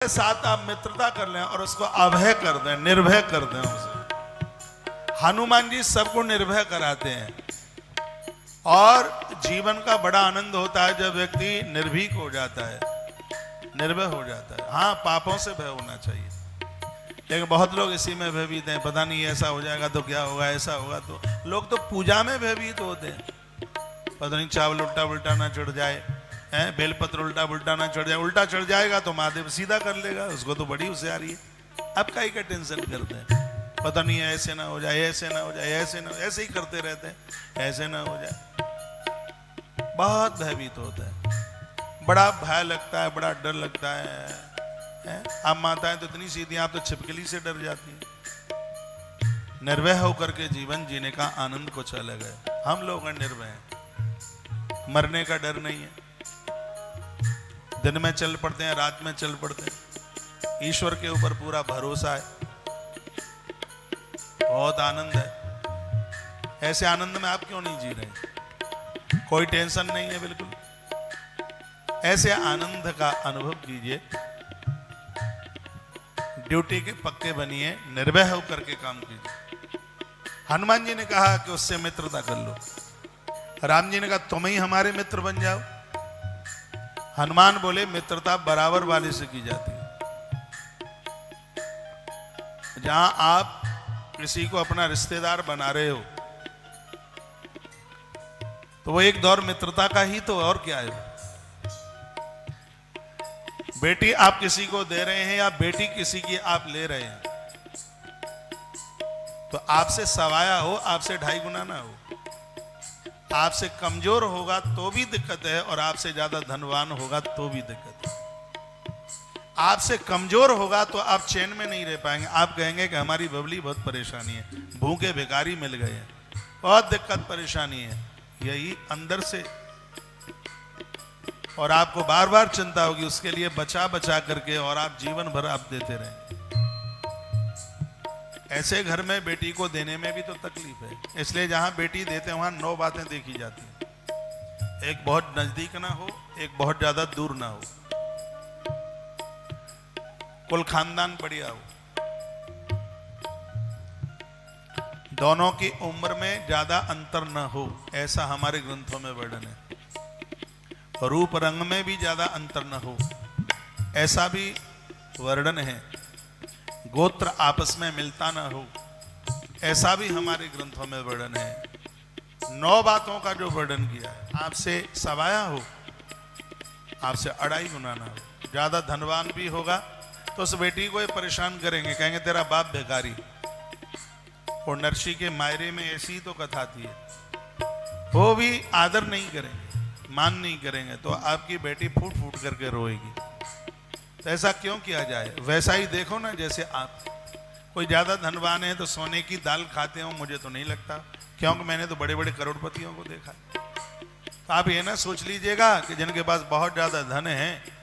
साथ आप मित्रता कर लें और उसको अभय कर दें, निर्भय कर दें उसे। हनुमान जी सबको निर्भय कराते हैं और जीवन का बड़ा आनंद होता है जब व्यक्ति निर्भीक हो जाता है, निर्भय हो जाता है। हाँ, पापों से भय होना चाहिए, लेकिन बहुत लोग इसी में भयभीत हैं। पता नहीं ऐसा हो जाएगा तो क्या होगा, ऐसा होगा तो। लोग तो पूजा में भयभीत होते हैं, पता नहीं चावल उल्टा उल्टा ना चढ़ जाए, है बेलपत्र उल्टा उल्टा ना चढ़ जाए। उल्टा चढ़ जाएगा तो महादेव सीधा कर लेगा, उसको तो बड़ी होशियारी है। अब काहे का टेंशन करते हैं, पता नहीं ऐसे ना हो जाए, ऐसे ना हो जाए, ऐसे ना, ऐसे ही करते रहते हैं, ऐसे ना हो जाए। बहुत भयभीत होता है, बड़ा भय लगता है, बड़ा डर लगता है। आप माताएं तो इतनी सीधी, आप तो छिपकली से डर जाती हैं। निर्भय होकर के जीवन जीने का आनंद कुछ अलग है। हम लोग निर्भय हैं, मरने का डर नहीं है। दिन में चल पड़ते हैं, रात में चल पड़ते हैं, ईश्वर के ऊपर पूरा भरोसा है, बहुत आनंद है। ऐसे आनंद में आप क्यों नहीं जी रहे? कोई टेंशन नहीं है, बिल्कुल ऐसे आनंद का अनुभव कीजिए। ड्यूटी के पक्के बनिए, निर्भय होकर के काम कीजिए। हनुमान जी ने कहा कि उससे मित्रता कर लो। राम जी ने कहा तुम ही हमारे मित्र बन जाओ। हनुमान बोले मित्रता बराबर वाले से की जाती है। जहां आप किसी को अपना रिश्तेदार बना रहे हो तो वो एक दौर मित्रता का ही तो, और क्या है। बेटी आप किसी को दे रहे हैं या बेटी किसी की आप ले रहे हैं, तो आपसे सवाया हो, आपसे 2.5 गुना ना हो। आपसे कमजोर होगा तो भी दिक्कत है, और आपसे ज्यादा धनवान होगा तो भी दिक्कत है। आपसे कमजोर होगा तो आप चैन में नहीं रह पाएंगे। आप कहेंगे कि हमारी बबली बहुत परेशानी है, भूखे भिखारी मिल गए हैं, बहुत दिक्कत परेशानी है, यही अंदर से। और आपको बार बार चिंता होगी उसके लिए, बचा बचा करके, और आप जीवन भर आप देते रहें। ऐसे घर में बेटी को देने में भी तो तकलीफ है, इसलिए जहां बेटी देते हैं वहां 9 बातें देखी जाती हैं। एक बहुत नजदीक ना हो, एक बहुत ज्यादा दूर ना हो, कुल खानदान बढ़िया हो, दोनों की उम्र में ज्यादा अंतर ना हो, ऐसा हमारे ग्रंथों में वर्णन है। रूप रंग में भी ज्यादा अंतर न हो, ऐसा भी वर्णन है। गोत्र आपस में मिलता ना हो, ऐसा भी हमारे ग्रंथों में वर्णन है। 9 बातों का जो वर्णन किया है, आपसे सवाया हो, आपसे 2.5 गुना ना हो, ज्यादा धनवान भी होगा तो उस बेटी को ये परेशान करेंगे, कहेंगे तेरा बाप भिखारी। और नरसी के मायरे में ऐसी ही तो कथा थी, वो भी आदर नहीं करेंगे, मान नहीं करेंगे, तो आपकी बेटी फूट फूट करके रोएगी। तो ऐसा क्यों किया जाए? वैसा ही देखो ना, जैसे आप कोई ज्यादा धनवान है तो सोने की दाल खाते हो, मुझे तो नहीं लगता, क्योंकि मैंने तो बड़े बड़े करोड़पतियों को देखा। तो आप ये ना सोच लीजिएगा कि जिनके पास बहुत ज्यादा धन है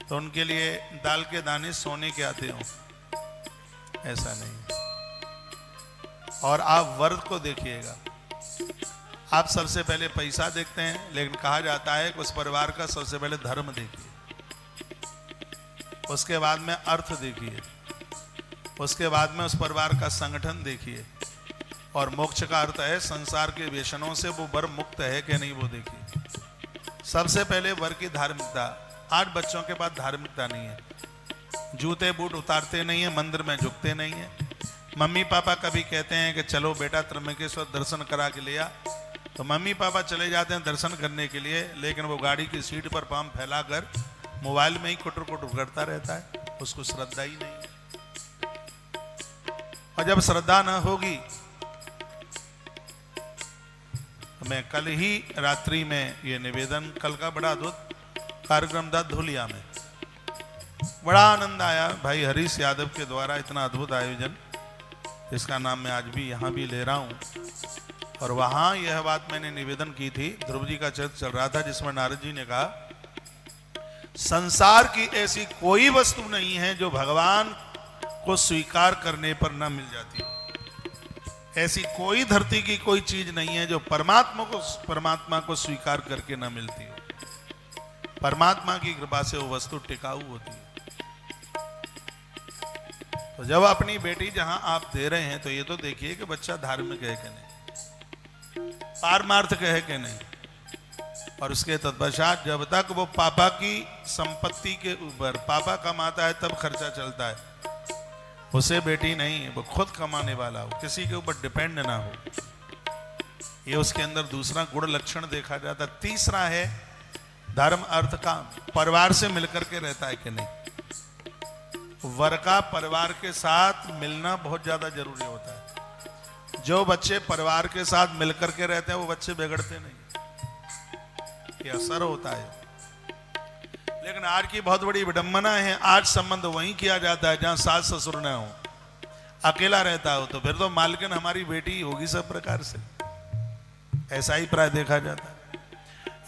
तो उनके लिए दाल के दाने सोने के आते हो, ऐसा नहीं। और आप वर्ग को देखिएगा, आप सबसे पहले पैसा देखते हैं, लेकिन कहा जाता है कि उस परिवार का सबसे पहले धर्म देखिए, उसके बाद में अर्थ देखिए, उसके बाद में उस परिवार का संगठन देखिए, और मोक्ष का अर्थ है संसार के व्यसनों से वो वर मुक्त है कि नहीं, वो देखिए। सबसे पहले वर की धार्मिकता। आज बच्चों के पास धार्मिकता नहीं है, जूते बूट उतारते नहीं है, मंदिर में झुकते नहीं है। मम्मी पापा कभी कहते हैं कि चलो बेटा त्र्यंबकेश्वर दर्शन करा के लिया, तो मम्मी पापा चले जाते हैं दर्शन करने के लिए, लेकिन वो गाड़ी की सीट पर पांव फैलाकर मोबाइल में ही कुटर कुटर करता रहता है, उसको श्रद्धा ही नहीं है। और जब श्रद्धा न होगी, तो मैं कल ही रात्रि में ये निवेदन, कल का बड़ा अद्भुत कार्यक्रम था धुलिया में, बड़ा आनंद आया। भाई हरीश यादव के द्वारा इतना अद्भुत आयोजन, इसका नाम मैं आज भी यहाँ भी ले रहा हूँ। और वहां यह बात मैंने निवेदन की थी, ध्रुव जी का चरित्र चल रहा था, जिसमें नारद जी ने कहा संसार की ऐसी कोई वस्तु नहीं है जो भगवान को स्वीकार करने पर न मिल जाती। ऐसी कोई धरती की कोई चीज नहीं है जो परमात्मा को स्वीकार करके न मिलती हो। परमात्मा की कृपा से वो वस्तु टिकाऊ होती है। तो जब अपनी बेटी जहां आप दे रहे हैं तो ये तो देखिए कि बच्चा धार्मिक है कि नहीं, पारमार्थिक है कि नहीं। और उसके तत्पश्चात जब तक वो पापा की संपत्ति के ऊपर, पापा कमाता है तब खर्चा चलता है, उसे बेटी नहीं, वो खुद कमाने वाला हो, किसी के ऊपर डिपेंड ना हो, ये उसके अंदर दूसरा गुण लक्षण देखा जाता। तीसरा है धर्म अर्थ काम, परिवार से मिलकर के रहता है कि नहीं। वर का परिवार के साथ मिलना बहुत ज्यादा जरूरी होता है। जो बच्चे परिवार के साथ मिलकर के रहते हैं वो बच्चे बिगड़ते नहीं, ये असर होता है। लेकिन आज की बहुत बड़ी विडंबना है, आज संबंध वहीं किया जाता है जहां सास ससुर न हो, अकेला रहता हो, तो फिर तो मालकिन हमारी बेटी होगी सब प्रकार से, ऐसा ही प्राय देखा जाता है।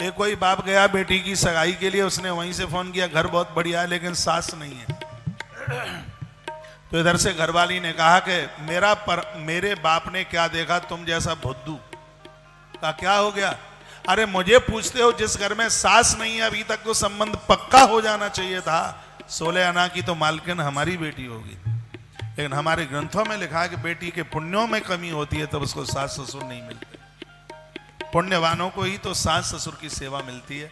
एक कोई बाप गया बेटी की सगाई के लिए, उसने वहीं से फोन किया, घर बहुत बढ़िया है लेकिन सास नहीं है। तो इधर से घरवाली ने कहा कि मेरे बाप ने क्या देखा तुम जैसा भुद्दू का, क्या हो गया? अरे मुझे पूछते हो, जिस घर में सास नहीं है अभी तक तो संबंध पक्का हो जाना चाहिए था। 16 आना की तो मालकिन हमारी बेटी होगी, लेकिन हमारे ग्रंथों में लिखा है कि बेटी के पुण्यों में कमी होती है तब उसको सास ससुर नहीं मिलते। पुण्यवानों को ही तो सास ससुर की सेवा मिलती है।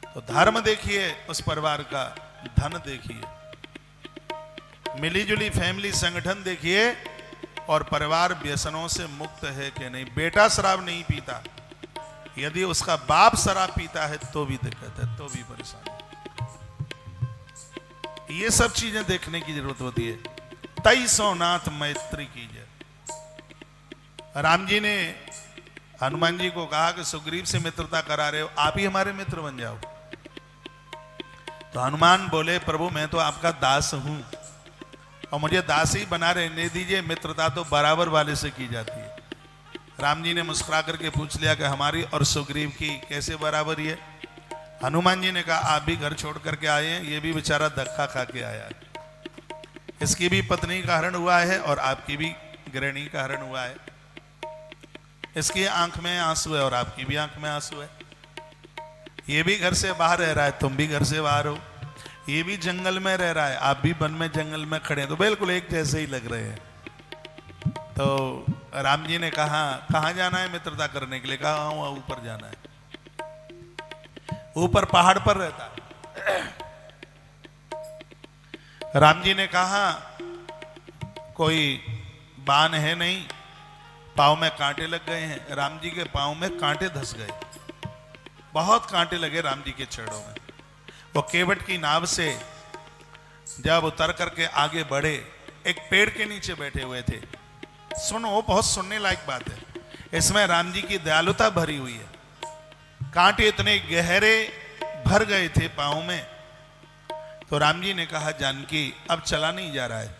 तो धर्म देखिए उस परिवार का, धन देखिए, मिलीजुली फैमिली संगठन देखिए, और परिवार व्यसनों से मुक्त है कि नहीं। बेटा शराब नहीं पीता, यदि उसका बाप शराब पीता है तो भी दिक्कत है, तो भी परेशानी। ये सब चीजें देखने की जरूरत होती है। तई सोनाथ मैत्री कीजिए। राम जी ने हनुमान जी को कहा कि सुग्रीव से मित्रता करा रहे हो, आप ही हमारे मित्र बन जाओ। तो हनुमान बोले, प्रभु मैं तो आपका दास हूं और मुझे दास ही बना रहने दीजिए, मित्रता तो बराबर वाले से की जाती है। राम जी ने मुस्कुरा करके पूछ लिया कि हमारी और सुग्रीव की कैसे बराबरी है? हनुमान जी ने कहा, आप भी घर छोड़ करके आए हैं, ये भी बेचारा धक्का खा के आया है, इसकी भी पत्नी का हरण हुआ है और आपकी भी गृहिणी का हरण हुआ है। इसकी आंख में आंसू है और आपकी भी आंख में आंसू है। ये भी घर से बाहर रह रहा है, तुम भी घर से बाहर हो। ये भी जंगल में रह रहा है, आप भी वन में जंगल में खड़े हैं, तो बिल्कुल एक जैसे ही लग रहे हैं। तो राम जी ने कहा, कहाँ जाना है मित्रता करने के लिए? कहा वहां ऊपर जाना है। ऊपर पहाड़ पर रहता है। राम जी ने कहा, कोई बाण है नहीं, पांव में कांटे लग गए हैं। राम जी के पांव में कांटे धस गए, बहुत कांटे लगे राम जी के चरणों में। वो केवट की नाव से जब उतर करके आगे बढ़े, एक पेड़ के नीचे बैठे हुए थे। सुनो, बहुत सुनने लायक बात है, इसमें राम जी की दयालुता भरी हुई है। कांटे इतने गहरे भर गए थे पांव में। तो राम जी ने कहा, जानकी अब चला नहीं जा रहा है,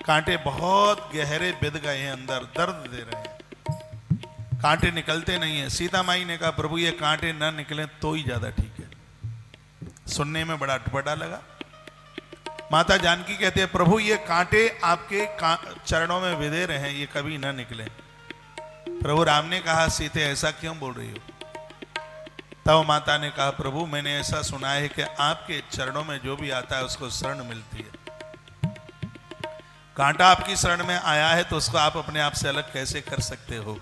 कांटे बहुत गहरे बिध गए हैं अंदर, दर्द दे रहे हैं, कांटे निकलते नहीं है। सीता माई ने कहा, प्रभु ये कांटे ना निकले तो ही ज्यादा ठीक है। सुनने में बड़ा अटपटा लगा। माता जानकी कहते हैं, प्रभु ये कांटे आपके चरणों में विधे रहे हैं, ये कभी ना निकले। प्रभु राम ने कहा, सीते ऐसा क्यों बोल रही हो? तब माता ने कहा, प्रभु मैंने ऐसा सुना है कि आपके चरणों में जो भी आता है उसको शरण मिलती है। कांटा आपकी शरण में आया है तो उसको आप अपने आप से अलग कैसे कर सकते हो?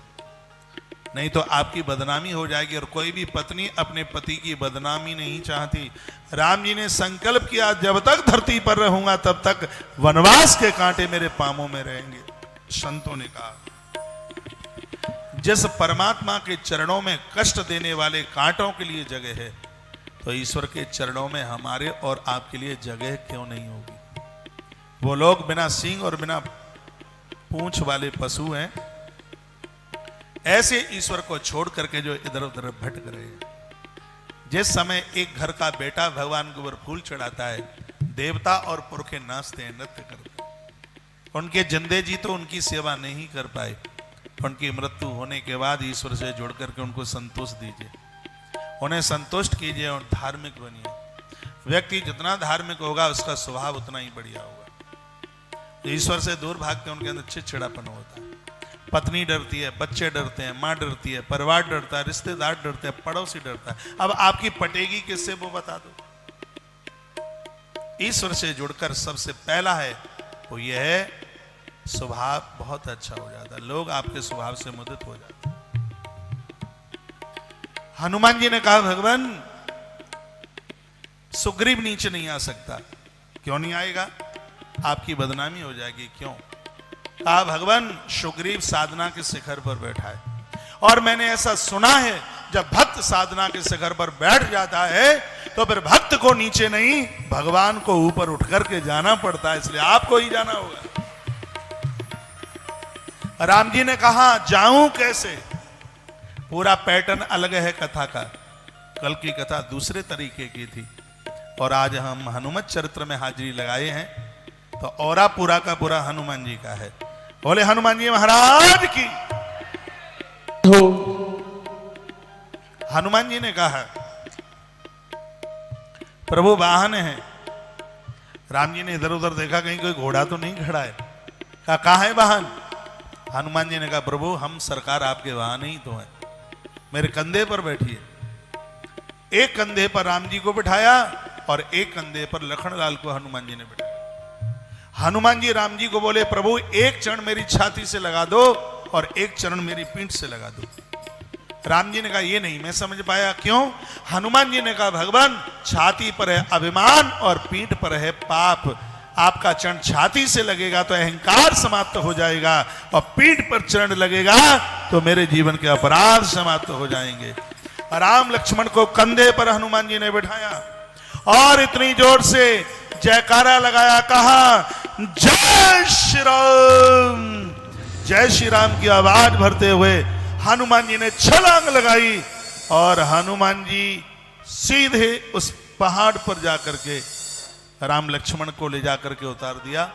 नहीं तो आपकी बदनामी हो जाएगी। और कोई भी पत्नी अपने पति की बदनामी नहीं चाहती। राम जी ने संकल्प किया, जब तक धरती पर रहूंगा तब तक वनवास के कांटे मेरे पांवों में रहेंगे। संतों ने कहा, जिस परमात्मा के चरणों में कष्ट देने वाले कांटों के लिए जगह है, तो ईश्वर के चरणों में हमारे और आपके लिए जगह क्यों नहीं होगी? वो लोग बिना सींग और बिना पूंछ वाले पशु हैं, ऐसे ईश्वर को छोड़ करके जो इधर उधर भटक रहे हैं। जिस समय एक घर का बेटा भगवान के ऊपर फूल चढ़ाता है, देवता और पुरखे नाचते हैं, नृत्य करते हैं। उनके जिंदे जी तो उनकी सेवा नहीं कर पाए, उनकी मृत्यु होने के बाद ईश्वर से जुड़ करके उनको संतोष दीजिए, उन्हें संतुष्ट कीजिए और धार्मिक बनिए। व्यक्ति जितना धार्मिक होगा उसका स्वभाव उतना ही बढ़िया होगा। ईश्वर से दूर भागते उनके अंदर चिड़चिड़ापन होता है। पत्नी डरती है, बच्चे डरते हैं, माँ डरती है, परिवार डरता है, रिश्तेदार डरते हैं, पड़ोसी डरता है। अब आपकी पटेगी किससे वो बता दो। ईश्वर से जुड़कर सबसे पहला है वो यह है, स्वभाव बहुत अच्छा हो जाता है, लोग आपके स्वभाव से मुदित हो जाते हैं। हनुमान जी ने कहा भगवान सुग्रीव नीचे नहीं आ सकता। क्यों नहीं आएगा? आपकी बदनामी हो जाएगी। क्यों? कहा भगवान सुग्रीव साधना के शिखर पर बैठा है और मैंने ऐसा सुना है जब भक्त साधना के शिखर पर बैठ जाता है तो फिर भक्त को नीचे नहीं भगवान को ऊपर उठ करके जाना पड़ता है, इसलिए आपको ही जाना होगा। राम जी ने कहा जाऊं कैसे? पूरा पैटर्न अलग है कथा का। कल की कथा दूसरे तरीके की थी और आज हम हनुमत चरित्र में हाजिरी लगाए हैं तो औरा पूरा का पूरा हनुमान जी का है। बोले हनुमान जी महाराज की। हनुमान जी ने कहा प्रभु वाहन है। राम जी ने इधर उधर देखा कहीं कोई घोड़ा तो नहीं खड़ा है। कहा है वाहन? हनुमान जी ने कहा प्रभु हम सरकार आपके वाहन ही तो हैं, मेरे कंधे पर बैठिए। एक कंधे पर राम जी को बिठाया और एक कंधे पर लखनलाल को हनुमान जी ने बिठाया। हनुमान जी राम जी को बोले प्रभु एक चरण मेरी छाती से लगा दो और एक चरण मेरी पीठ से लगा दो। राम जी ने कहा ये नहीं मैं समझ पाया। क्यों? हनुमान जी ने कहा भगवान छाती पर है अभिमान और पीठ पर है पाप। आपका चरण छाती से लगेगा तो अहंकार समाप्त हो जाएगा और पीठ पर चरण लगेगा तो मेरे जीवन के अपराध समाप्त हो जाएंगे। राम लक्ष्मण को कंधे पर हनुमान जी ने बिठाया और इतनी जोर से जयकारा लगाया, कहा जय श्री राम। जय श्री राम की आवाज भरते हुए हनुमान जी ने छलांग लगाई और हनुमान जी सीधे उस पहाड़ पर जाकर के राम लक्ष्मण को ले जाकर के उतार दिया।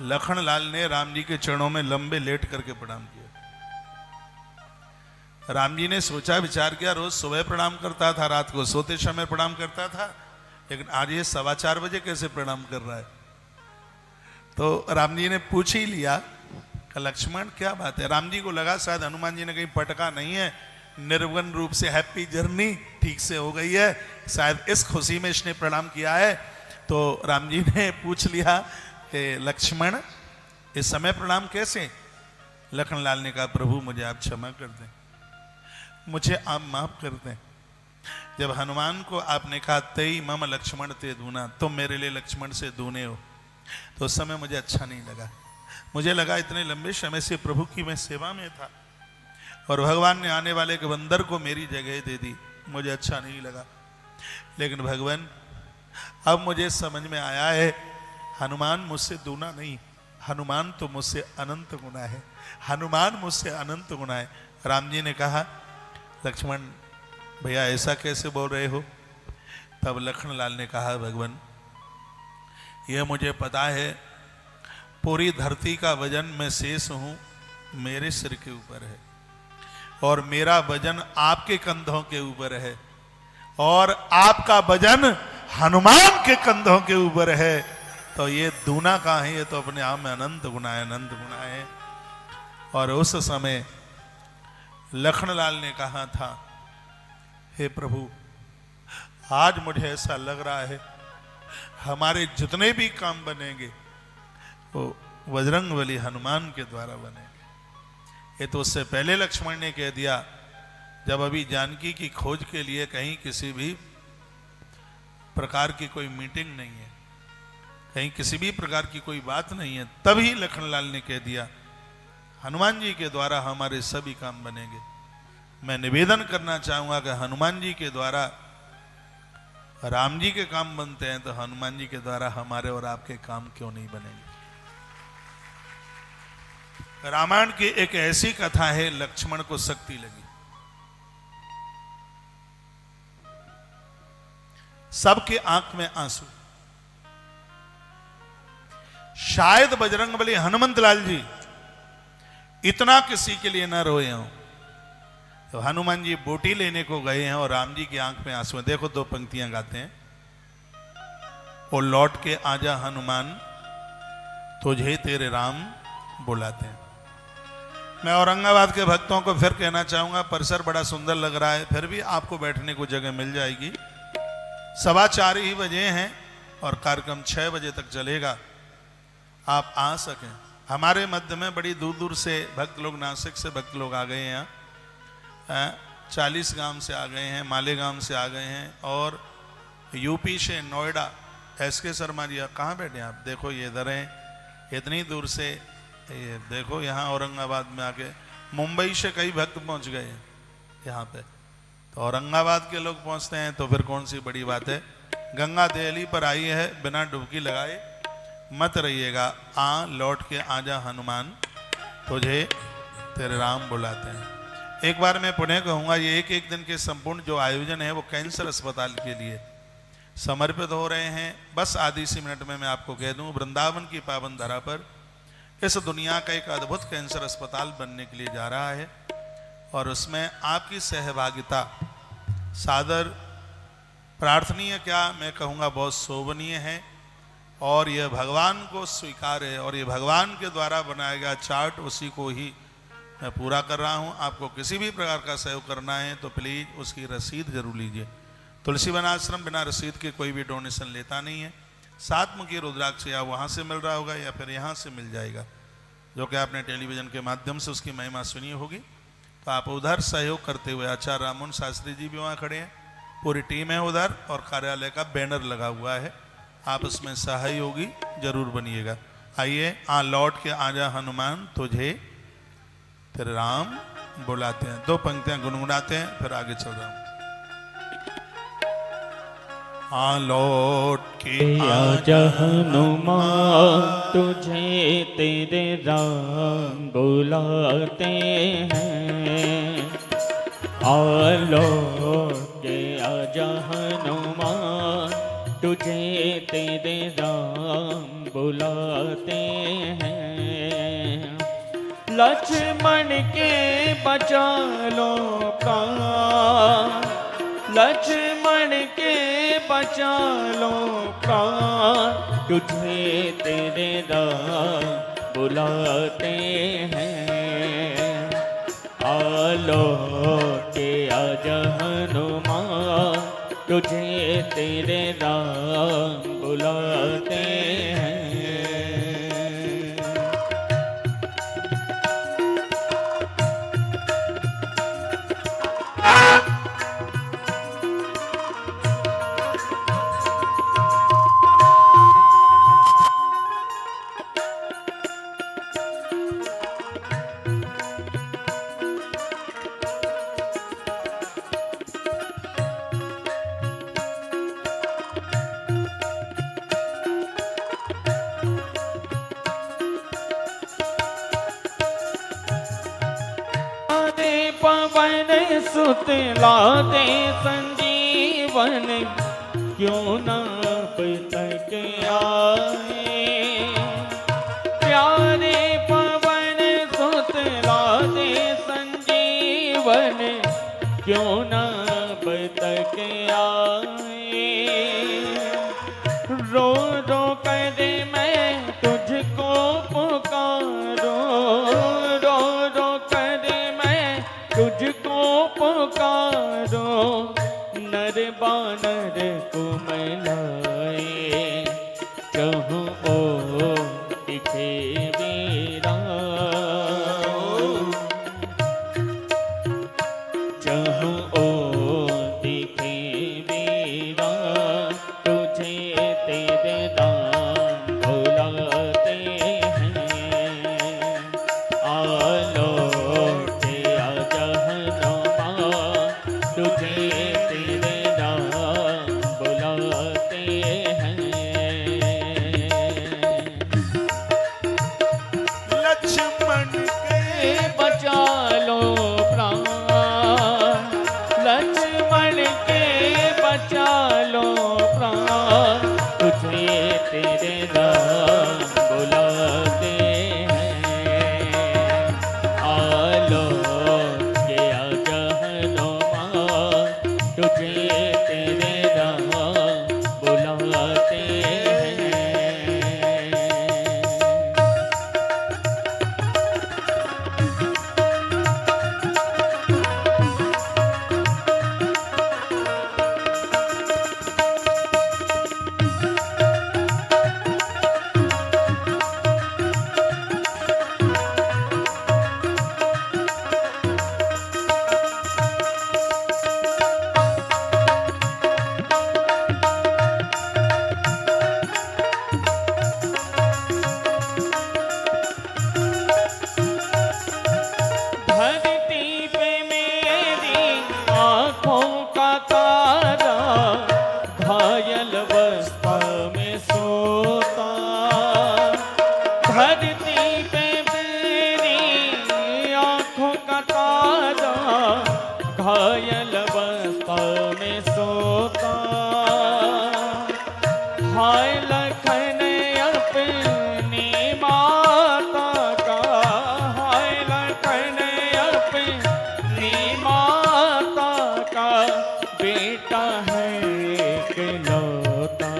लखनलाल ने राम जी के चरणों में लंबे लेट करके प्रणाम किया। राम जी ने सोचा विचार किया, रोज सुबह प्रणाम करता था, रात को सोते समय प्रणाम करता था, लेकिन आज ये 4:15 बजे कैसे प्रणाम कर रहा है? तो राम जी ने पूछ ही लिया लक्ष्मण क्या बात है? राम जी को लगा शायद हनुमान जी ने कहीं पटका नहीं है, निर्विघ्न रूप से हैप्पी जर्नी ठीक से हो गई है, शायद इस खुशी में इसने प्रणाम किया है। तो राम जी ने पूछ लिया कि लक्ष्मण इस समय प्रणाम कैसे? लखनलाल ने कहा प्रभु मुझे आप क्षमा कर दें, मुझे आप माफ कर दें। जब हनुमान को आपने कहा तेई मम लक्ष्मण ते दूना, तुम मेरे लिए लक्ष्मण से दूने हो, तो उस समय मुझे अच्छा नहीं लगा। मुझे लगा इतने लंबे समय से प्रभु की मैं सेवा में था और भगवान ने आने वाले के बंदर को मेरी जगह दे दी, मुझे अच्छा नहीं लगा। लेकिन भगवान अब मुझे समझ में आया है हनुमान मुझसे दूना नहीं, हनुमान तो मुझसे अनंत गुना है, हनुमान मुझसे अनंत गुना है। राम जी ने कहा लक्ष्मण भैया ऐसा कैसे बोल रहे हो? तब लखनलाल ने कहा भगवान यह मुझे पता है पूरी धरती का वजन मैं शेष हूं मेरे सिर के ऊपर है और मेरा वजन आपके कंधों के ऊपर है और आपका वजन हनुमान के कंधों के ऊपर है, तो ये दूना कहां है? ये तो अपने आप में अनंत गुना है, अनंत गुना है। और उस समय लखनलाल ने कहा था हे प्रभु आज मुझे ऐसा लग रहा है हमारे जितने भी काम बनेंगे वो बजरंगबली हनुमान के द्वारा बनेंगे। ये तो उससे पहले लक्ष्मण ने कह दिया जब अभी जानकी की खोज के लिए कहीं किसी भी प्रकार की कोई मीटिंग नहीं है, कहीं किसी भी प्रकार की कोई बात नहीं है, तभी लखनलाल ने कह दिया हनुमान जी के द्वारा हमारे सभी काम बनेंगे। मैं निवेदन करना चाहूंगा कि हनुमान जी के द्वारा राम जी के काम बनते हैं तो हनुमान जी के द्वारा हमारे और आपके काम क्यों नहीं बनेंगे? रामायण की एक ऐसी कथा है लक्ष्मण को शक्ति लगी, सबके आंख में आंसू। शायद बजरंगबली हनुमंत लाल जी इतना किसी के लिए न रोए हों। तो हनुमान जी बोटी लेने को गए हैं और राम जी की आंख में आंसू हैं। देखो 2 पंक्तियां गाते हैं, ओ लौट के आजा हनुमान तुझे तेरे राम बुलाते हैं। मैं औरंगाबाद के भक्तों को फिर कहना चाहूंगा परिसर बड़ा सुंदर लग रहा है, फिर भी आपको बैठने को जगह मिल जाएगी। 4:15 ही बजे हैं और कार्यक्रम 6 बजे तक चलेगा, आप आ सकें। हमारे मध्य में बड़ी दूर दूर से भक्त लोग, नासिक से भक्त लोग आ गए हैं, 40 गांव से आ गए हैं, मालेगांव से आ गए हैं, और यूपी से नोएडा, SK शर्मा जी कहाँ बैठे हैं आप, देखो ये इधर हैं, इतनी दूर से, ये देखो यहाँ औरंगाबाद में आके, मुंबई से कई भक्त पहुँच गए हैं यहाँ पे। तो औरंगाबाद के लोग पहुँचते हैं तो फिर कौन सी बड़ी बात है। गंगा दहली पर आई है, बिना डुबकी लगाए मत रहिएगा। लौट के आजा हनुमान, तुझे तेरे राम बुलाते हैं। एक बार मैं पुनः कहूँगा, ये एक एक दिन के संपूर्ण जो आयोजन है वो कैंसर अस्पताल के लिए समर्पित हो रहे हैं। बस आधी सी मिनट में मैं आपको कह दूं, वृंदावन की पावन धरा पर इस दुनिया का एक अद्भुत कैंसर अस्पताल बनने के लिए जा रहा है, और उसमें आपकी सहभागिता सादर प्रार्थनीय, क्या मैं कहूँगा बहुत शोभनीय है, और यह भगवान को स्वीकार है, और ये भगवान के द्वारा बनाया गया चार्ट, उसी को ही मैं पूरा कर रहा हूँ। आपको किसी भी प्रकार का सहयोग करना है तो प्लीज़ उसकी रसीद जरूर लीजिए। तुलसी वन आश्रम बिना रसीद के कोई भी डोनेशन लेता नहीं है। 7 मुखी रुद्राक्ष या वहाँ से मिल रहा होगा या फिर यहाँ से मिल जाएगा, जो कि आपने टेलीविजन के माध्यम से उसकी महिमा सुनी होगी। तो आप उधर सहयोग करते हुए, आचार्य राममोहन शास्त्री जी भी वहाँ खड़े हैं, पूरी टीम है उधर, और कार्यालय का बैनर लगा हुआ है, आप उसमें सहयोगी जरूर बनिएगा। आइए, लौट के आजा हनुमान, तुझे तेरे राम बुलाते हैं। 2 पंक्तियां गुनगुनाते हैं, फिर आगे चल रहा हूँ। लौट के आजा हनुमान, तुझे तेरे राम बुलाते हैं। लौट के आजा हनुमान, तुझे तेरे राम बुलाते हैं। लक्ष्मण के बचा लो प्राण, लक्ष्मण के बचा लो प्राण, तुझे तेरे राम बुलाते हैं। लौट के आजा हनुमान, तुझे तेरे राम बुलाते हैं। पवन सुत लाते संजीवन, क्यों न तक आए। प्यारे पवन सुत लाते संजीवन, क्यों न तक आए। रो रो कर मैं तुझको पुकारो, रो रो कर मैं तुझको पुकारो। नर बानर को मिलाए, कहूँ ओ दिखे वीरा। कहूँ ओ दिखे वीरा, तुझे तेरे दाम बुलाते हैं। लौट आजा हनुमान, तुझे तेरे दाम बुलाते हैं। धरती पे मेरी आँखों का तारा घायल अवस्था में सोता। हाय लखन अपनी माता का, हाय लखन अपनी माता का बेटा है इकलौता।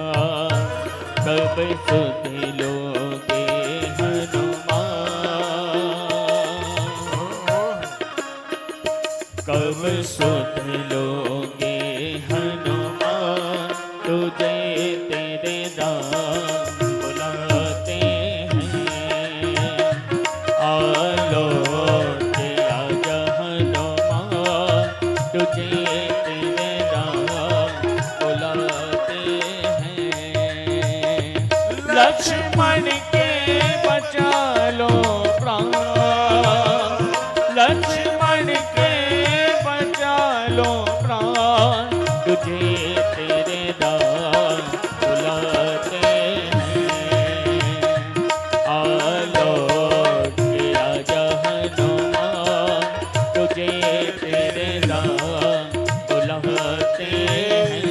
कब सुध लोगे हनुमान, कब सुध लोगे हनुमान, तुझे तेरे राम बुलाते हैं। आलोक आजा हनुमान, तुझे तेरे राम बुलाते हैं। लक्ष्मण के बचा लो प्राण, लक्ष्मण के बचा लो प्राण, तुझे तेरे राम बुलाते हैं। आलोक आजा हनुमान, तुझे तेरे राम बुलाते हैं।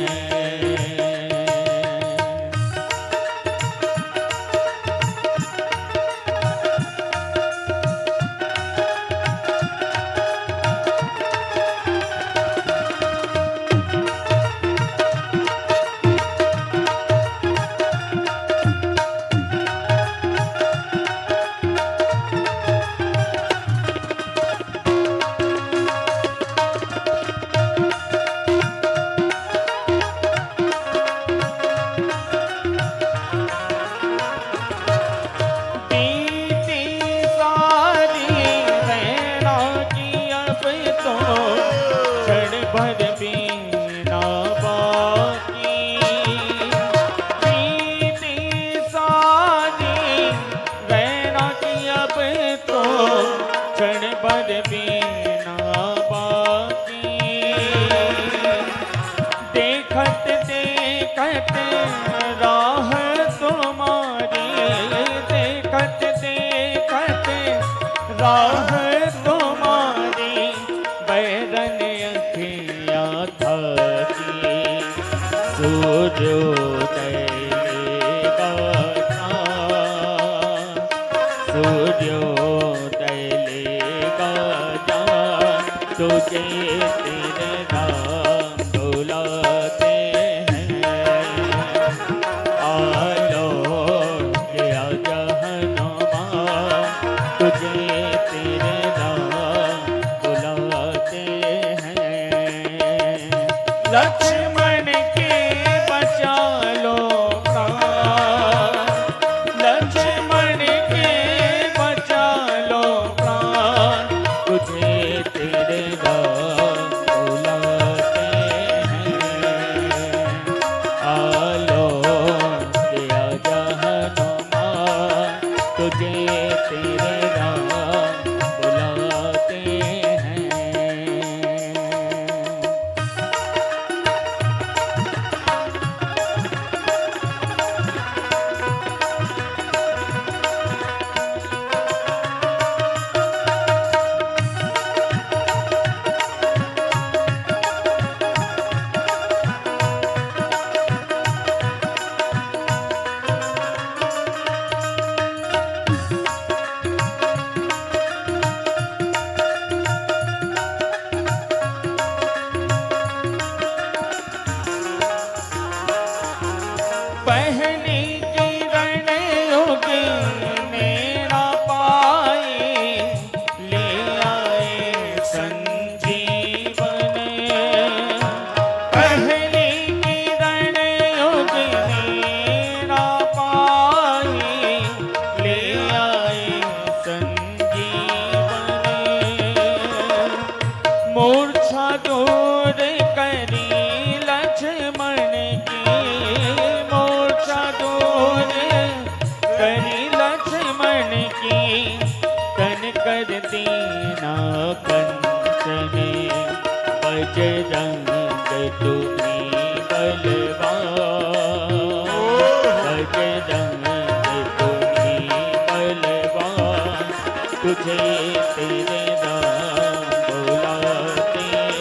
तुझे तेरे राम बुलाते हैं।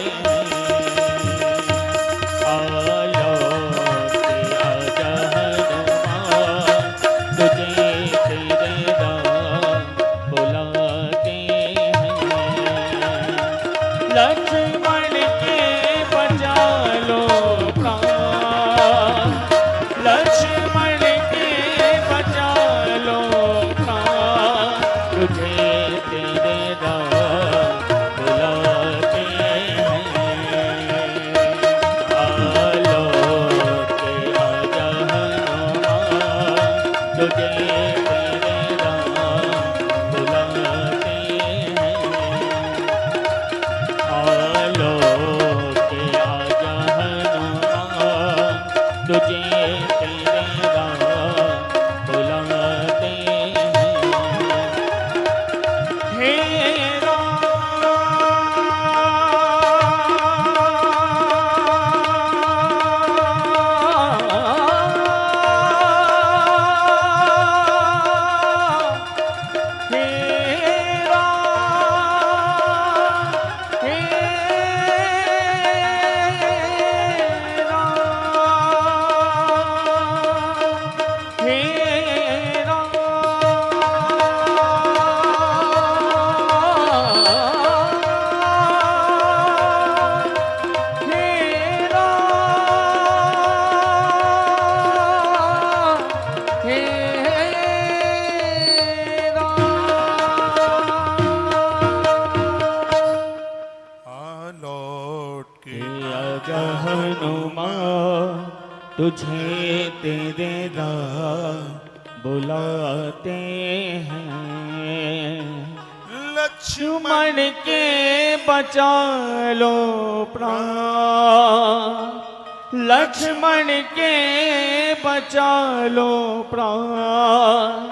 आलो के आजा हनुमान, तुझे तेरे राम बुलाते हैं। लक्ष्मण के बचा लो प्राण, लक्ष्मण के बचा लो प्राण, तुझे तेरे राम बुलाते हैं। आलो के आजा हनुमान, तुझे तेरे राम बुलाते हैं। आलो के आजा हनुमान, तुझे तेरे राम बुलाते हैं। हे लौट के आजा हनुमान, तुझे तेरे राम बुलाते हैं। लक्ष्मण लक्ष्मण के बचा लो प्राण, लक्ष्मण के बचा लो प्राण,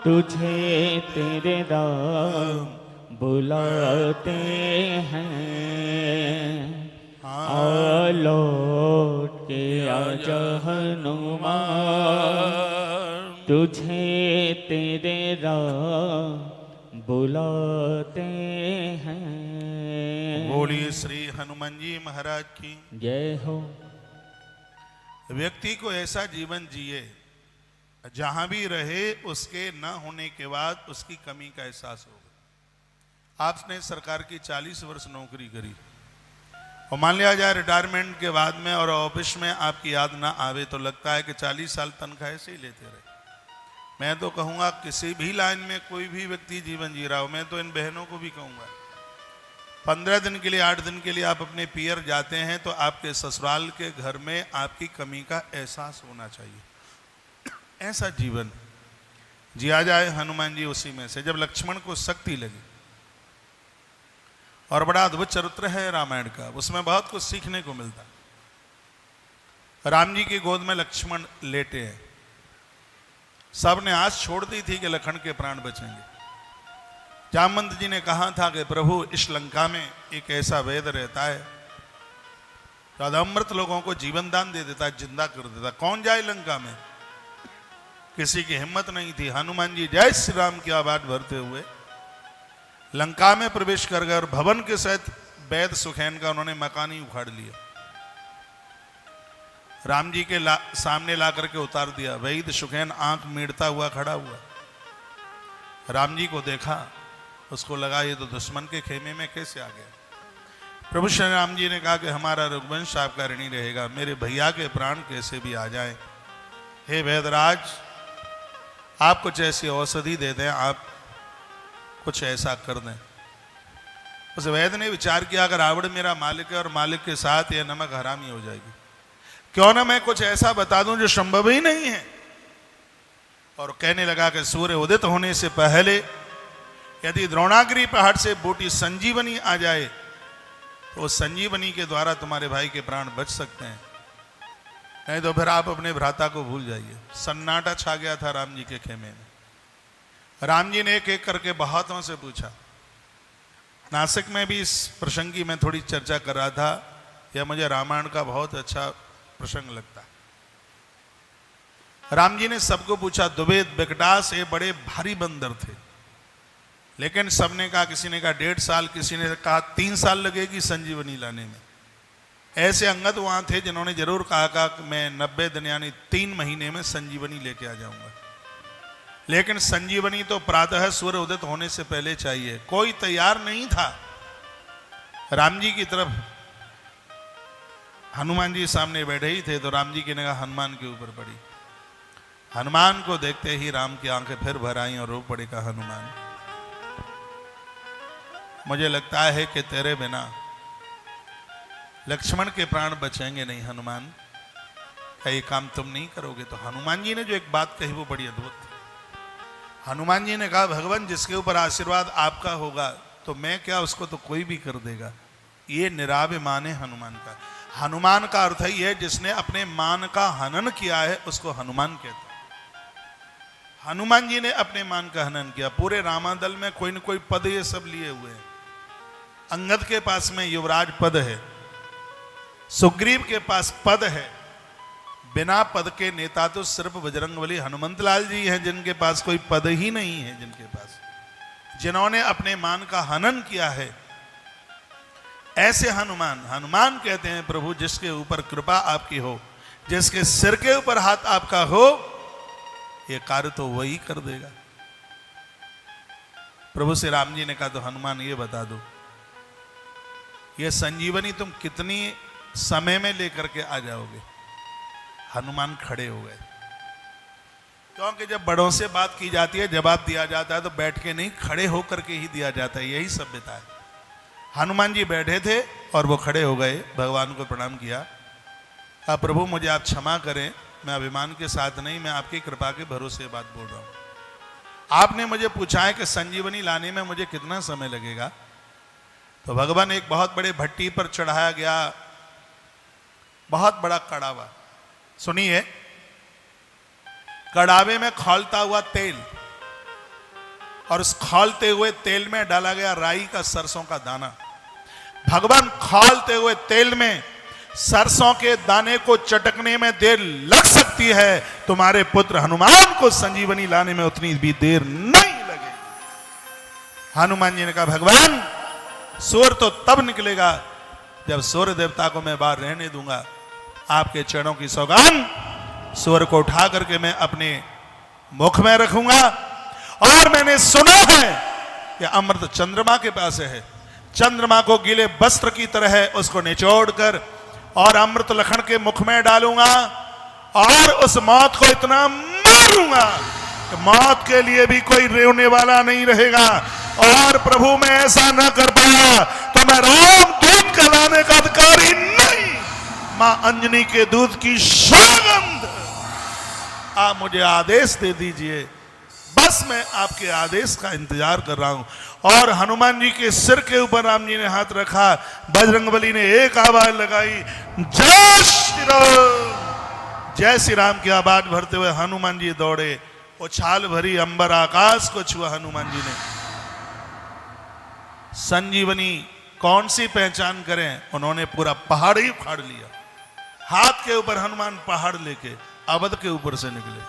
तुझे तेरे राम बुलाते हैं। आलो के आजा हनुमान, तुझे तेरे राम बुलाते हैं। बोलिए श्री हनुमान जी महाराज की जय हो। व्यक्ति को ऐसा जीवन जिए जहां भी रहे उसके न होने के बाद उसकी कमी का एहसास होगा। आपने सरकार की 40 वर्ष नौकरी करी और मान लिया जाए रिटायरमेंट के बाद में और ऑफिस में आपकी याद ना आवे तो लगता है कि 40 साल तनख्वाह ऐसे ही लेते रहे। मैं तो कहूँगा किसी भी लाइन में कोई भी व्यक्ति जीवन जी रहा हो, मैं तो इन बहनों को भी कहूँगा 15 दिन के लिए 8 दिन के लिए आप अपने पियर जाते हैं तो आपके ससुराल के घर में आपकी कमी का एहसास होना चाहिए। ऐसा जीवन जिया जाए हनुमान जी उसी में से। जब लक्ष्मण को शक्ति लगी और बड़ा अद्भुत चरित्र है रामायण का, उसमें बहुत कुछ सीखने को मिलता। राम जी की गोद में लक्ष्मण लेटे हैं। सबने आस छोड़ दी थी कि लखन के प्राण बचेंगे। जामवंत जी ने कहा था कि प्रभु इस लंका में एक ऐसा वेद रहता है जो अमृत लोगों को जीवन दान दे देता, जिंदा कर देता, कौन जाए लंका में। किसी की हिम्मत नहीं थी। हनुमान जी जय श्री राम की आवाज भरते हुए लंका में प्रवेश कर गए और भवन के सहित वैद सुखैन का उन्होंने मकान ही उखाड़ लिया। राम जी के सामने ला करके उतार दिया। वैद सुखैन आंख मीड़ता हुआ खड़ा हुआ। राम जी को देखा, उसको लगा ये तो दुश्मन के खेमे में कैसे आ गया। प्रभु श्री राम जी ने कहा कि हमारा रघुवंश आपका ऋणी रहेगा, मेरे भैया के प्राण कैसे भी आ जाएं। हे वैदराज, आप कुछ ऐसी औषधि दे दें, आप कुछ ऐसा कर दें। उस वैद्य ने विचार किया अगर रावण मेरा मालिक है और मालिक के साथ यह नमक हरामी हो जाएगी, क्यों ना मैं कुछ ऐसा बता दूं जो संभव ही नहीं है। और कहने लगा कि सूर्य उदित होने से पहले यदि द्रोणागिरी पहाड़ से बूटी संजीवनी आ जाए तो उस संजीवनी के द्वारा तुम्हारे भाई के प्राण बच सकते हैं, नहीं तो फिर आप अपने भ्राता को भूल जाइए। सन्नाटा छा गया था राम जी के खेमे में। राम जी ने एक एक करके बहुतों से पूछा। नासिक में भी इस प्रसंग की मैं थोड़ी चर्चा कर रहा था। यह मुझे रामायण का बहुत अच्छा प्रसंग लगता है। राम जी ने सबको पूछा। दुबेद बिकटास ये बड़े भारी बंदर थे। लेकिन सबने कहा, किसी ने कहा 1.5 साल, किसी ने कहा 3 साल लगेगी संजीवनी लाने में। ऐसे अंगद वहां थे जिन्होंने जरूर कहा कि मैं 90 दिन यानी 3 महीने में संजीवनी लेके आ जाऊंगा। लेकिन संजीवनी तो प्रातः सूर्य उदित होने से पहले चाहिए। कोई तैयार नहीं था। राम जी की तरफ हनुमान जी सामने बैठे ही थे तो राम जी की निगाह हनुमान के ऊपर पड़ी। हनुमान को देखते ही राम की आंखें फिर भर आई और रो पड़े। कहा, हनुमान, मुझे लगता है कि तेरे बिना लक्ष्मण के प्राण बचेंगे नहीं। हनुमान, क्या ये काम तुम नहीं करोगे? तो हनुमान जी ने जो एक बात कही वो बड़ी अद्भुत थी। हनुमान जी ने कहा, भगवान, जिसके ऊपर आशीर्वाद आपका होगा तो मैं क्या, उसको तो कोई भी कर देगा। ये निराभिमान है हनुमान का। हनुमान का अर्थ ही है जिसने अपने मान का हनन किया है, उसको हनुमान कहते हैं। हनुमान जी ने अपने मान का हनन किया। पूरे रामादल में कोई न कोई पद ये सब लिए हुए हैं। अंगद के पास में युवराज पद है, सुग्रीव के पास पद है। बिना पद के नेता तो सिर्फ बजरंगबली हनुमंत लाल जी हैं, जिनके पास कोई पद ही नहीं है। जिनके पास, जिन्होंने अपने मान का हनन किया है, ऐसे हनुमान। हनुमान कहते हैं, प्रभु जिसके ऊपर कृपा आपकी हो, जिसके सिर के ऊपर हाथ आपका हो, ये कार्य तो वही कर देगा। प्रभु श्री राम जी ने कहा, तो हनुमान ये बता दो, ये संजीवनी तुम कितनी समय में लेकर के आ जाओगे? हनुमान खड़े हो गए, क्योंकि जब बड़ों से बात की जाती है, जवाब दिया जाता है तो बैठ के नहीं, खड़े होकर के ही दिया जाता है। यही सभ्यता है। हनुमान जी बैठे थे और वो खड़े हो गए, भगवान को प्रणाम किया। कहा, प्रभु मुझे आप क्षमा करें, मैं अभिमान के साथ नहीं, मैं आपकी कृपा के भरोसे बात बोल रहा हूं। आपने मुझे पूछा है कि संजीवनी लाने में मुझे कितना समय लगेगा। तो भगवान, एक बहुत बड़े भट्टी पर चढ़ाया गया बहुत बड़ा कड़ावा, सुनिए, कड़ावे में खौलता हुआ तेल, और उस खौलते हुए तेल में डाला गया राई का सरसों का दाना। भगवान, खौलते हुए तेल में सरसों के दाने को चटकने में देर लग सकती है, तुम्हारे पुत्र हनुमान को संजीवनी लाने में उतनी भी देर नहीं लगेगी। हनुमान जी ने कहा, भगवान, सूर्य तो तब निकलेगा जब सूर्य देवता को मैं बाहर रहने दूंगा। आपके चरणों की सौगान, सूर्य को उठा करके मैं अपने मुख में रखूंगा। और मैंने सुना है कि अमृत चंद्रमा के पास है। चंद्रमा को गीले वस्त्र की तरह है, उसको निचोड़ कर और अमृत लखन के मुख में डालूंगा और उस मौत को इतना मारूंगा कि मौत के लिए भी कोई रोने वाला नहीं रहेगा। और प्रभु मैं ऐसा न कर पाया तो मैं राम दूत कहलाने का अधिकारी नहीं। मां अंजनी के दूध की सौगंध, आप मुझे आदेश दे दीजिए, बस मैं आपके आदेश का इंतजार कर रहा हूं। और हनुमान जी के सिर के ऊपर राम जी ने हाथ रखा। बजरंगबली ने एक आवाज लगाई, जय श्री राम। जय श्री राम की आवाज भरते हुए हनुमान जी दौड़े। उछाल भरी अंबर आकाश को छुआ हनुमान जी ने। संजीवनी कौन सी पहचान करें, उन्होंने पूरा पहाड़ ही उखाड़ लिया। हाथ के ऊपर हनुमान पहाड़ लेके अवध के ऊपर से निकले।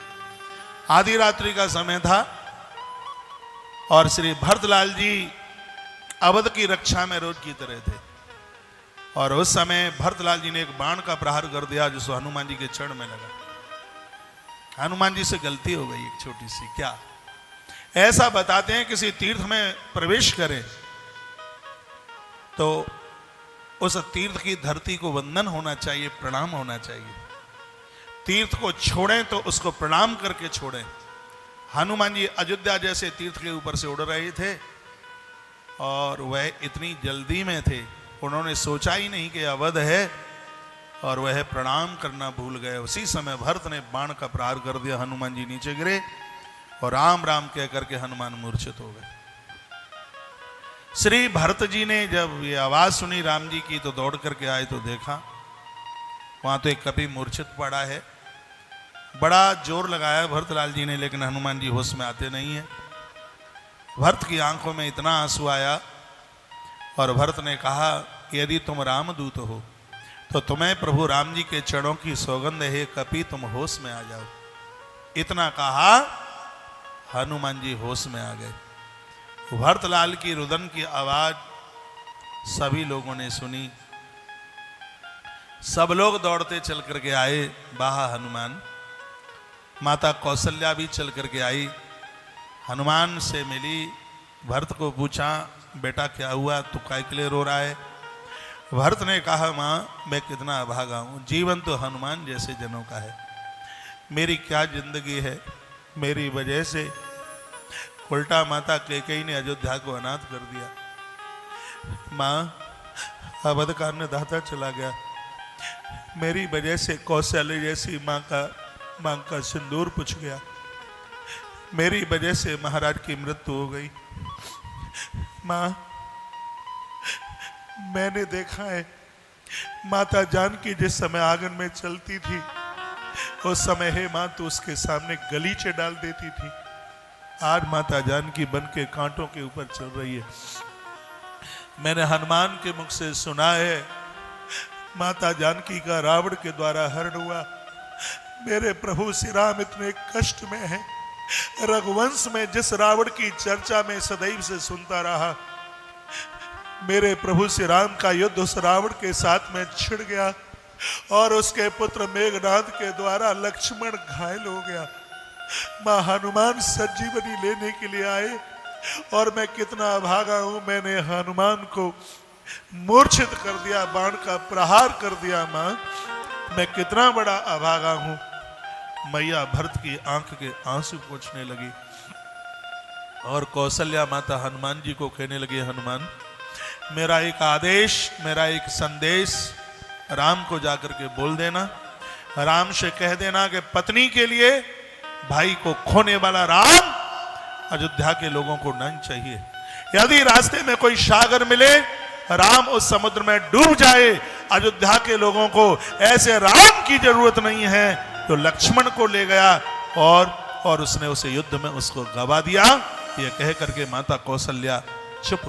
आधी रात्रि का समय था और श्री भरतलाल जी अवध की रक्षा में रोज की तरह थे। और उस समय भरतलाल जी ने एक बाण का प्रहार कर दिया जो हनुमान जी के चरण में लगा। हनुमान जी से गलती हो गई एक छोटी सी। क्या? ऐसा बताते हैं किसी तीर्थ में प्रवेश करें तो उस तीर्थ की धरती को वंदन होना चाहिए, प्रणाम होना चाहिए। तीर्थ को छोड़ें तो उसको प्रणाम करके छोड़ें। हनुमान जी अयोध्या जैसे तीर्थ के ऊपर से उड़ रहे थे और वह इतनी जल्दी में थे, उन्होंने सोचा ही नहीं कि अवध है और वह प्रणाम करना भूल गए। उसी समय भरत ने बाण का प्रहार कर दिया, हनुमान जी नीचे गिरे और राम राम कह करके हनुमान मूर्छित हो गए। श्री भरत जी ने जब ये आवाज सुनी राम जी की तो दौड़ करके आए तो देखा वहां तो एक कपि मूर्छित पड़ा है। बड़ा जोर लगाया भरतलाल जी ने, लेकिन हनुमान जी होश में आते नहीं है। भरत की आंखों में इतना आंसू आया और भरत ने कहा, यदि तुम रामदूत हो तो तुम्हें प्रभु राम जी के चरणों की सौगंध है, कपि तुम होश में आ जाओ। इतना कहा, हनुमान जी होश में आ गए भरतलाल की रुदन की आवाज सभी लोगों ने सुनी। सब लोग दौड़ते चल करके आए बाहा हनुमान। माता कौशल्या भी चल करके आई, हनुमान से मिली, भरत को पूछा बेटा क्या हुआ, तू काय के लिए रो रहा है। भरत ने कहा माँ मैं कितना अभागा हूँ, जीवन तो हनुमान जैसे जनों का है, मेरी क्या जिंदगी है, मेरी वजह से उल्टा माता कैकेयी ने अयोध्या को अनाथ कर दिया। माँ अवध का अन्नदाता चला गया, मेरी वजह से कौशल्य जैसी माँ का सिंदूर पुछ गया, मेरी वजह से महाराज की मृत्यु हो गई। माँ मैंने देखा है माता जानकी जिस समय आंगन में चलती थी उस समय हे माँ तो उसके सामने गलीचे डाल देती थी। आज माता जानकी बन के कांटों के ऊपर चल रही है। मैंने हनुमान के मुख से सुना है माता जानकी का रावण के द्वारा हरण हुआ। मेरे प्रभु श्री राम इतने कष्ट में हैं। रघुवंश में जिस रावण की चर्चा में सदैव से सुनता रहा, मेरे प्रभु श्री राम का युद्ध उस रावण के साथ में छिड़ गया और उसके पुत्र मेघनाद के द्वारा लक्ष्मण घायल हो गया। मां हनुमान सजीवनी लेने के लिए आए और मैं कितना अभागा हूं, मैंने हनुमान को मूर्छित कर दिया, बाण का प्रहार कर दिया। मां मैं कितना बड़ा अभागा हूं। मैया भरत की आंख के आंसू पोंछने लगी और कौशल्या माता हनुमान जी को कहने लगी हनुमान मेरा एक आदेश, मेरा एक संदेश राम को जाकर के बोल देना, राम से कह देना कि पत्नी के लिए भाई को खोने वाला राम अयोध्या के लोगों को नहीं चाहिए। यदि रास्ते में कोई सागर मिले, राम उस समुद्र में डूब जाए, अयोध्या के लोगों को ऐसे राम की जरूरत नहीं है तो लक्ष्मण को ले गया और उसने उसे युद्ध में उसको गवा दिया। यह कह करके माता कौशल्या चुप